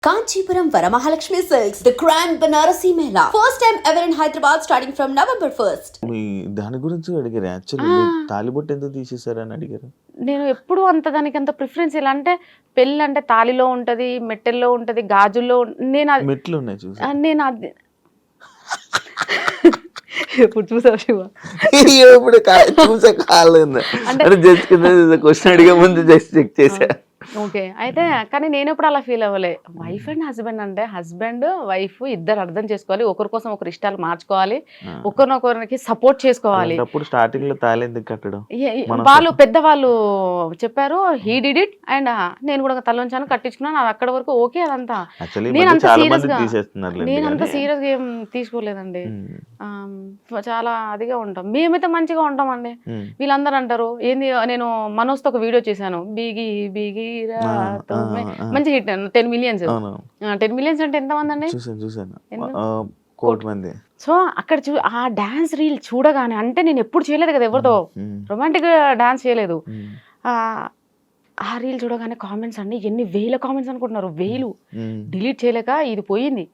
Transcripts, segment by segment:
Kanchipuram Varamahalakshmi Silks, the Grand Banarasi Mela. First time ever in Hyderabad starting from November 1st. మీ దాని గురించి అడిగారు actually తాలిబొట్టు ఎందుకు తీసేశారని అడిగారు. నేను ఎప్పుడు దానికి అంత ప్రిఫరెన్స్ ఇలా అంటే పెళ్ళి అంటే తాలిలో ఉంటది, మెట్టెల్లో ఉంటది, గాజుల్లో నేను మెట్లు ఉన్నాయి చూసి నేను అది ఎప్పుడు చూసావు శివ? ఇప్పుడు చూసే కాలేదు అంటే జస్ట్ క్వశ్చన్ అడిగే ముందు జస్ట్ చెక్ చేశా. ఓకే, అయితే కానీ నేను ఎప్పుడు అలా ఫీల్ అవ్వలే. వైఫ్ అండ్ హస్బెండ్ అంటే హస్బెండ్ వైఫ్ ఇద్దరు అర్థం చేసుకోవాలి, ఒకరి కోసం ఒకరు ఇష్టాలు మార్చుకోవాలి, ఒకరినొకరికి సపోర్ట్ చేసుకోవాలి. అప్పుడు స్టార్టింగ్ లో తాళి ఎందుకు కట్టడం? వాళ్ళు పెద్దవాళ్ళు చెప్పారు, హీ డిడ్ ఇట్ అండ్ నేను కూడా తలొంచాను కట్టించుకున్నాను, అది అక్కడ వరకు ఓకే. అదంతా నేను అంత సీరియస్ గా ఏం తీసుకోలేదండి. చాలా అదిగా ఉంటాం, మేమైతే మంచిగా ఉంటామండి. వీళ్ళందరూ అంటారు ఏంది, నేను మనోజ్తో ఒక వీడియో చేశాను, బీగి బీగి మంచి హిట్ 10 millions. 10 millions అంటే ఎంత మంది అండి? సో అక్కడ ఆ డాన్స్ రీల్ చూడగానే, అంటే నేను ఎప్పుడు చేయలేదు కదా ఎవరితో రొమాంటిక్ డాన్స్ చేయలేదు, ఆ రీల్ చూడగానే కామెంట్స్ అండి ఎన్ని వేల కామెంట్స్ అనుకుంటున్నారు, వేలు. డిలీట్ చేయలేక ఇది పోయింది.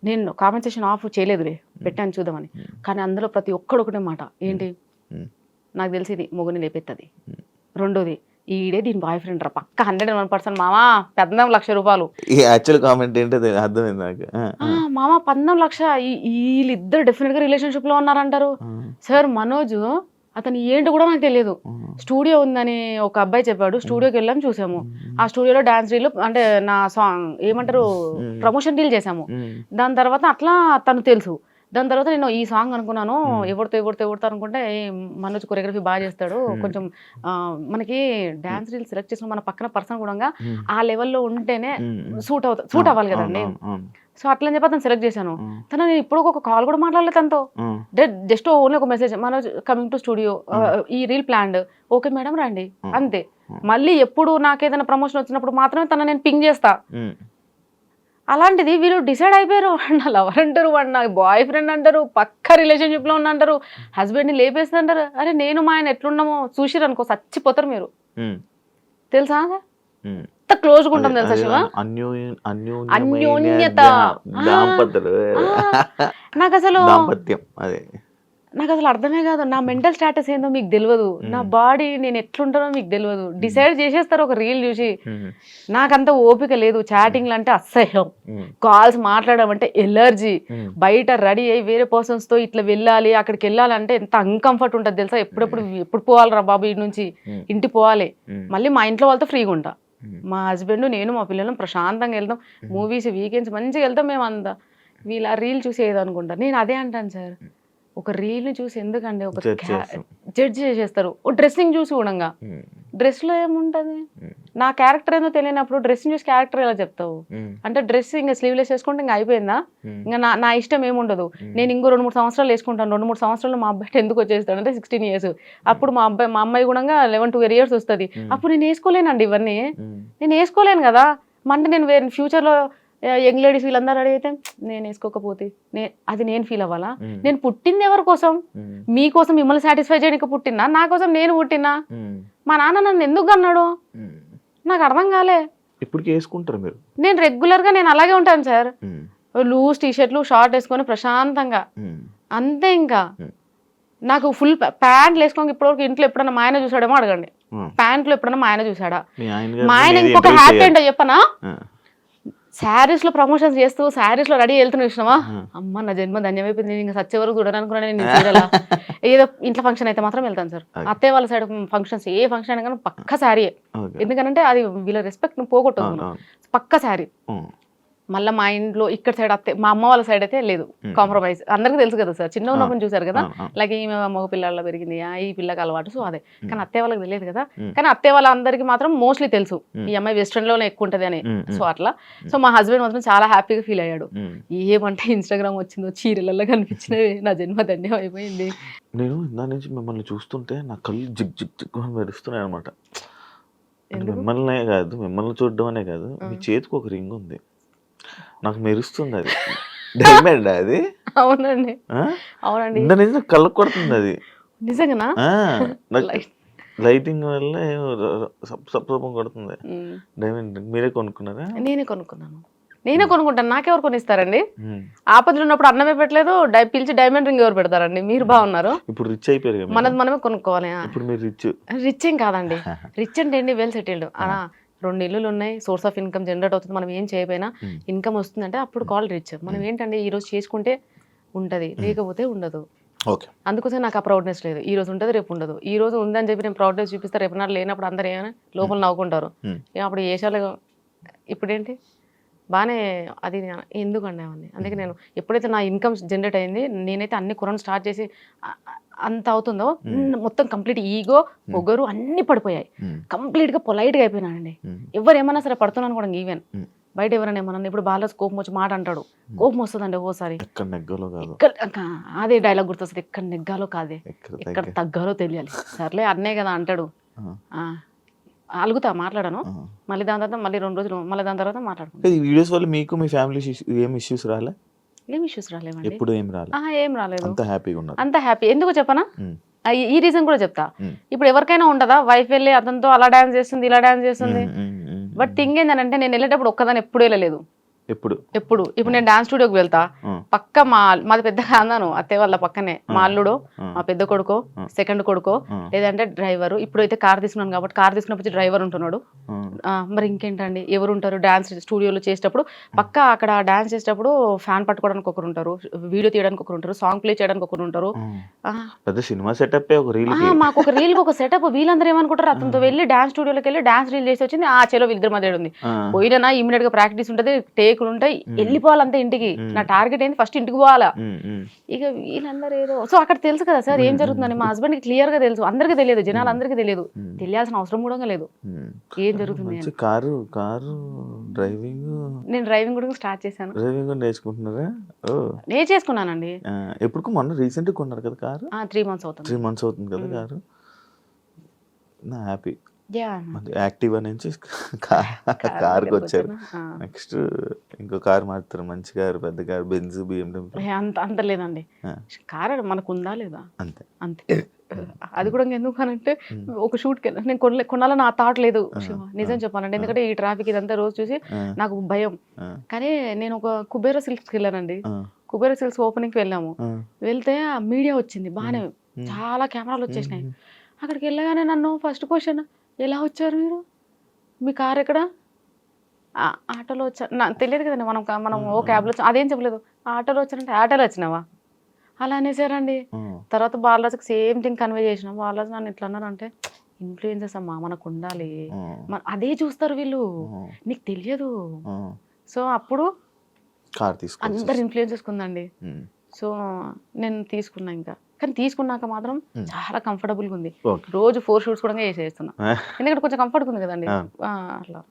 నేను కామెంట్ సెక్షన్ ఆఫ్ చేయలేదులే, పెట్టాను చూద్దామని. కానీ అందులో ప్రతి ఒక్కడొకటే మాట, ఏంటి నాకు తెలిసి ఇది మొగుని లేపెత్తది, రెండోది ఈడే దీని బాయ్ ఫ్రెండ్ రా పక్క 101%, మామా 14 లక్షల రూపాయలు. యాక్చువల్ కామెంట్ ఏంటో అర్థమైంది నాకు. మామా 14 లక్ష, వీళ్ళిద్దరు డెఫినెట్ గా రిలేషన్షిప్ లో ఉన్నారంటారు. సార్ మనోజ్ అతను ఏంటో కూడా నాకు తెలియదు. స్టూడియో ఉందని ఒక అబ్బాయి చెప్పాడు, స్టూడియోకి వెళ్ళాము, చూసాము. ఆ స్టూడియోలో డాన్స్ రీల్ అంటే నా సాంగ్ ఏమంటారు ప్రమోషన్ రీల్ చేసాము. దాని తర్వాత అట్లా తను తెలుసు. దాని తర్వాత నేను ఈ సాంగ్ అనుకున్నాను, ఎవరితో అనుకుంటే మనోజ్ కొరియోగ్రఫీ బాగా చేస్తాడు, కొంచెం మనకి డాన్స్ రీల్ సెలెక్ట్ చేసిన మన పక్కన పర్సన్ కూడా ఆ లెవెల్లో ఉంటేనే సూట్ అవ్వాలి కదండి. సో అట్లా అని చెప్పి అతను సెలెక్ట్ చేశాను. తను నేను ఇప్పుడు ఒక కాల్ కూడా మాట్లాడలేదు తనతో, జస్ట్ ఓన్లీ ఒక message, Manoj coming to studio, ఈ రీల్ ప్లాన్డ్, ఓకే మేడం రండి, అంతే. మళ్ళీ ఎప్పుడు నాకేదైనా ప్రమోషన్ వచ్చినప్పుడు మాత్రమే తన నేను పింగ్ చేస్తా. అలాంటిది వీళ్ళు డిసైడ్ అయిపోయారు, నా లవర్ అంటారు, వాడు నా బాయ్ ఫ్రెండ్ అంటారు, పక్క రిలేషన్షిప్ లో ఉన్న అంటారు, హస్బెండ్ ని లేపేస్తుంది అంటారు. అరే నేను మా ఆయన ఎట్లున్నామో చూసిరు అనుకో చచ్చిపోతారు మీరు. తెలుసా ఎంత క్లోజ్ గా ఉంటాం తెలుసా శివ, అన్యోన్యత. నాకు అసలు అర్థమే కాదు, నా మెంటల్ స్టాటస్ ఏందో మీకు తెలియదు, నా బాడీ నేను ఎట్లుంటానో మీకు తెలియదు. డిసైడ్ చేసేస్తారు ఒక రీల్ చూసి. నాకంత ఓపిక లేదు, చాటింగ్లు అంటే అసహ్యం, కాల్స్ మాట్లాడడం అంటే ఎలర్జీ. బయట రెడీ అయ్యి వేరే పర్సన్స్ తో ఇట్లా వెళ్ళాలి, అక్కడికి వెళ్ళాలంటే ఎంత అన్కంఫర్ట్ ఉంటుంది తెలుసా. ఎప్పుడు పోవాలరా బాబు ఇంటి నుంచి, ఇంటికి పోవాలి, మళ్ళీ మా ఇంట్లో వాళ్ళతో ఫ్రీగా ఉంటా. మా హస్బెండ్ నేను మా పిల్లలు ప్రశాంతంగా వెళ్తాం, మూవీస్ వీకెండ్స్ మంచిగా వెళ్తాం. మేము అంతా వీళ్ళ రీల్ చూసి ఏదనుకుంటా. నేను అదే అంటాను సార్, ఒక రీల్ ని చూసి ఎందుకండి ఒక జడ్జ్ చేసేస్తారు. డ్రెస్సింగ్ చూసి కూడా, డ్రెస్ లో ఏముంటది, నా క్యారెక్టర్ ఏందో తెలియనప్పుడు డ్రెస్సింగ్ చూసి క్యారెక్టర్ ఎలా చెప్తావు? అంటే డ్రెస్ ఇంకా స్లీవ్లెస్ వేసుకుంటే ఇంకా అయిపోయిందా? ఇంకా నా ఇష్టం ఏముండదు. నేను ఇంకో 2-3 సంవత్సరాలు వేసుకుంటాను, 2-3 సంవత్సరాలు మా అబ్బాయి ఎందుకు వచ్చేస్తాడు అంటే 16 years. అప్పుడు మా అమ్మాయి కూడా 11-12 years వస్తుంది. అప్పుడు నేను వేసుకోలేనండి ఇవన్నీ, నేను వేసుకోలేను కదా. అంటే నేను వేరే ఫ్యూచర్లో యంగ్ లేడీస్ వీళ్ళందరూ అడిగితే నేను వేసుకోకపోతే అది నేను ఫీల్ అవ్వాలా? నేను పుట్టింది ఎవరి కోసం? మీకోసం, మిమ్మల్ని సాటిస్ఫై చేయడానికి పుట్టినా, నా కోసం నేను పుట్టినా? మా నాన్న నన్ను ఎందుకు అన్నాడు నాకు అర్థం కాలే. ఇప్పుడు వేసుకుంటారు మీరు? నేను రెగ్యులర్ గా నేను అలాగే ఉంటాను సార్, లూజ్ టీషర్ట్లు షార్ట్ వేసుకొని ప్రశాంతంగా అంతే. ఇంకా నాకు ఫుల్ ప్యాంట్లు వేసుకోక ఇప్పటివరకు ఇంట్లో ఎప్పుడన్నా మా ఆయన చూసాడేమో అడగండి, ప్యాంట్లు ఎప్పుడన్నా మా ఆయన చూసాడా? మా ఆయన ఇంకొక హ్యాపీ ఏంటో చెప్పనా, శారీస్ లో ప్రమోషన్స్ చేస్తూ శారీస్ లో రెడీ వెళ్తున్నా చూసినావా, అమ్మ నా జన్మ ధన్యమైపోయింది, నేను ఇంకా సచ్చే వరకు చూడాలనుకున్నాను. నేను చీరలా ఏదో ఇంట్లో ఫంక్షన్ అయితే మాత్రం వెళ్తాను సార్. అత్తయ్య వాళ్ళ సైడ్ ఫంక్షన్స్ ఏ ఫంక్షన్ అయినా కానీ పక్క శారీ, ఎందుకంటే అది వీళ్ళ రెస్పెక్ట్ పక్కన పక్క శారీ. మళ్ళీ మా ఇంట్లో ఇక్కడ సైడ్ మా అమ్మ వాళ్ళ సైడ్ అయితే లేదు కాంప్రమైజ్. అందరికీ తెలుసు కదా సార్, చిన్న ఉన్నప్పుడు చూసారు కదా, లైక్ ఈమె మగ పిల్లల్లో పెరిగింది, ఈ పిల్లకి అలవాటు, సో అదే. కానీ అత్తయ్య వాళ్ళకి తెలియదు కదా. కానీ అత్తయ్య వాళ్ళందరికీ మాత్రం మోస్ట్లీ తెలుసు ఈ అమ్మాయి వెస్ట్రన్ లోనే ఎక్కువ ఉంటది అని. సో అట్లా. సో మా హస్బెండ్ మాత్రం చాలా హ్యాపీగా ఫీల్ అయ్యాడు. ఏమంటే ఇన్స్టాగ్రామ్ వచ్చిందో చీరలలో కనిపించినవి, నా జన్మ ధన్యం అయిపోయింది. నేను దాని నుంచి మిమ్మల్ని చూస్తుంటే నా కళ్ళు జిగ్ జిగ్ జిగ్ మెరుస్తున్నాయి అనమాట. మిమ్మల్నే కాదు, మిమ్మల్ని చూడడం అనే కాదు, మీ చేతికి ఒక రింగ్ ఉంది, నాకు మెరుస్తుంది. అది డైమండ్ అది? అవునండి, అవునండి. నిజం కళ్ళ కొడుతుంది అది నిజంగా. లైటింగ్ వల్ల సప్సపం కొడుతుంది. డైమండ్ మీరే కొనుక్కున్నారా? నేనే కొనుక్కున్నాను. నేనే కొనుక్కుంటాను, నాకెవరు కొనిస్తారండి? ఉమ్. ఆపదలు ఉన్నప్పుడు అన్నమే పెట్టలేదు, పిలిచి డైమండ్ రింగ్ ఎవరు పెడతారండి? మీరు బాగున్నారు, ఇప్పుడు రిచ్ అయిపోయారు కదా మనది మీరు. మనమే కొనుక్కోవాలి. ఇప్పుడు మీరు రిచ్. రిచ్ ఏం కాదండి, రిచ్ అంటే ఏంటి, వెల్ సెటిల్డ్. 2 ఇల్లులు ఉన్నాయి, సోర్స్ ఆఫ్ ఇన్కమ్ జనరేట్ అవుతుంది, మనం ఏం చేయకపోయినా ఇన్కమ్ వస్తుందంటే అప్పుడు కాల్ రిచ్. మనం ఏంటంటే ఈ రోజు చేసుకుంటే ఉంటది, లేకపోతే ఉండదు. ఓకే. అందుకోసం నాకు ఆ ప్రౌడ్నెస్ లేదు. ఈ రోజు ఉంటుంది, రేపు ఉండదు. ఈ రోజు ఉందని చెప్పి నేను ప్రౌడ్నెస్ చూపిస్తే రేపు నాడు లేనప్పుడు అందరు ఏమైనా లోపల నవ్వుకుంటారు. అప్పుడు ఏషాలు ఇప్పుడేంటి బాగానే అది ఎందుకండి అవన్నీ. అందుకే నేను ఎప్పుడైతే నా ఇన్కమ్ జనరేట్ అయింది, నేనైతే అన్ని కొనడం స్టార్ట్ చేసి అంత అవుతుందో మొత్తం కంప్లీట్ ఈగో పొగరు అన్ని పడిపోయాయి. కంప్లీట్గా పొలైట్గా అయిపోయినానండి. ఎవరు ఏమన్నా సరే పడుతున్నాను కూడా. ఈవెన్ బయట ఎవరైనా ఏమన్నా ఇప్పుడు బాగా కోపం వచ్చి మాట అంటాడు, కోపం వస్తుందండి ఓసారి. అదే డైలాగ్ గుర్తొస్తుంది, ఎక్కడ నెగ్గాలో కాదే ఎక్కడ తగ్గాలో తెలియాలి. సర్లే అన్నే కదా అంటాడు, అలుగుతా, మాట్లాడాను. మళ్ళీ దాని తర్వాత మళ్ళీ 2 రోజులు, మళ్ళీ దాని తర్వాత మాట్లాడుకుంటాను. ఈ వీడియోస్ వల్ల మీకు మీ ఫ్యామిలీ ఏం ఇష్యూస్ రాలే? ఏం ఇష్యూస్ రాలేవండి, ఎప్పుడు ఏం రాలే. ఏం రాలేదు, అంత హ్యాపీగా ఉన్నారు. అంత హ్యాపీ. ఎందుకు చెప్పనా, ఈ రీజన్ కూడా చెప్తా. ఇప్పుడు ఎవరికైనా ఉండదా, వైఫ్ వెళ్ళి అతనితో అలా డాన్స్ చేస్తుంది, ఇలా డాన్స్ చేస్తుంది. బట్ థింగ్ ఏంటంటే నేను వెళ్ళేటప్పుడు ఒక్కదాన్ని ఎప్పుడు వెళ్ళలేదు. ఎప్పుడు ఇప్పుడు నేను డాన్స్ స్టూడియోకి వెళ్తా, పక్క మాది పెద్ద కాందాను అత్తే వాళ్ళ పక్కనే మా అల్లుడు, మా పెద్ద కొడుకో, సెకండ్ కొడుకో, లేదంటే డ్రైవర్. ఇప్పుడు అయితే కార్ తీసుకున్నాను కాబట్టి కార్ తీసుకున్నప్పుడు డ్రైవర్ ఉంటున్నాడు. మరి ఇంకేంటండి, ఎవరు ఉంటారు డాన్స్ స్టూడియోలో చేసేటప్పుడు? పక్క అక్కడ డాన్స్ చేసేటప్పుడు ఫ్యాన్ పట్టుకోవడానికి ఒకరు ఉంటారు, వీడియో తీయడానికి ఒకరు ఉంటారు, సాంగ్ ప్లే చేయడానికి ఒకరు ఉంటారు. పెద్ద సినిమా సెటప్ మాకు ఒక రీల్ ఒక సెటప్. వీళ్ళందరూ ఏమనుకుంటారు, అతనితో వెళ్ళి డాన్స్ స్టూడియోలోకి వెళ్ళి డాన్స్ రీల్ చేసి వచ్చింది, చెలో వీళ్ళిద్దరి మధ్య ఉంది. పోయినా ఇమీడియట్ గా ప్రాక్టీస్ ఉంటుంది, టేకులు ఉంటాయి, వెళ్ళిపోవాలంటే ఇంటికి. నా టార్గెట్ ఏంటి, ఫస్ట్ ఇంటికి పోవాలా. ఇక వీళ్ళందరూ ఏదో సో అక్కడ తెలుసు కదా సార్ ఏం జరుగుతుందని. మా హస్బెండ్ కి క్లియర్ గా తెలుసు, అందరికీ తెలియదు, జనాలు అందరికీ తెలియదు, తెలియాల్సిన అవసరం కూడా లేదు ఏం జరుగుతుంది. కారు డ్రైవింగ్, నేను డ్రైవింగ్ కూడా స్టార్ట్ చేశాను. డ్రైవింగ్ నేర్చుకుంటున్నారా? నేర్చేసుకున్నానండి. ఎప్పుడు మొన్న రీసెంట్ గా కొన్నారు కదా కారు? 3 months అవుతుంది. 3 months అవుతుంది కదా కారు. నా హ్యాపీ. యాక్టివా నుంచి కార్కి వచ్చారు. నెక్స్ట్ ఇంకో కారు మారుతారు, మంచి కారు, పెద్ద కారు, బెంజ్, BMW. అంత లేదండి, కారు మనకు ఉందా లేదా అంతే అంతే. అది కూడా ఎందుకు అనంటే ఒక షూట్కి నేను కొనాలని నా థాట్ లేదు నిజం చెప్పాలంటే. ఎందుకంటే ఈ ట్రాఫిక్ ఇదంతా రోజు చూసి నాకు భయం. కానీ నేను ఒక కుబేరా సిల్క్స్కి వెళ్ళానండి. కుబేరా సిల్క్స్ ఓపెనింగ్కి వెళ్ళాము. వెళ్తే ఆ మీడియా వచ్చింది బాగానే, చాలా కెమెరాలు వచ్చేసినాయి. అక్కడికి వెళ్ళగానే నన్ను ఫస్ట్ క్వశ్చన్, ఎలా వచ్చారు మీరు, మీ కార్ ఎక్కడ? ఆటోలో వచ్చా, నాకు తెలియదు కదండి, మనం ఓ క్యాబ్లో వచ్చా, అదేం చెప్పలేదు. ఆటోలో వచ్చానంటే ఆటోలో వచ్చినావా అలా అనేసారండి. తర్వాత బాలరాజుకి సేమ్ థింగ్ కన్వే చేసిన. బాలరాజు నన్ను ఇట్లా అన్నారంటే, ఇన్ఫ్లుయెన్సెస్ అమ్మా, మనకు ఉండాలి, అదే చూస్తారు వీళ్ళు, నీకు తెలియదు. సో అప్పుడు అందరు ఇన్ఫ్లుయెన్సెస్ ఉందండి. సో నేను తీసుకున్నా ఇంకా. కానీ తీసుకున్నాక మాత్రం చాలా కంఫర్టబుల్గా ఉంది. రోజు 4 షూట్స్ కూడా వేసేస్తున్నా, ఎందుకంటే కొంచెం కంఫర్ట్గా ఉంది కదండి అట్లా.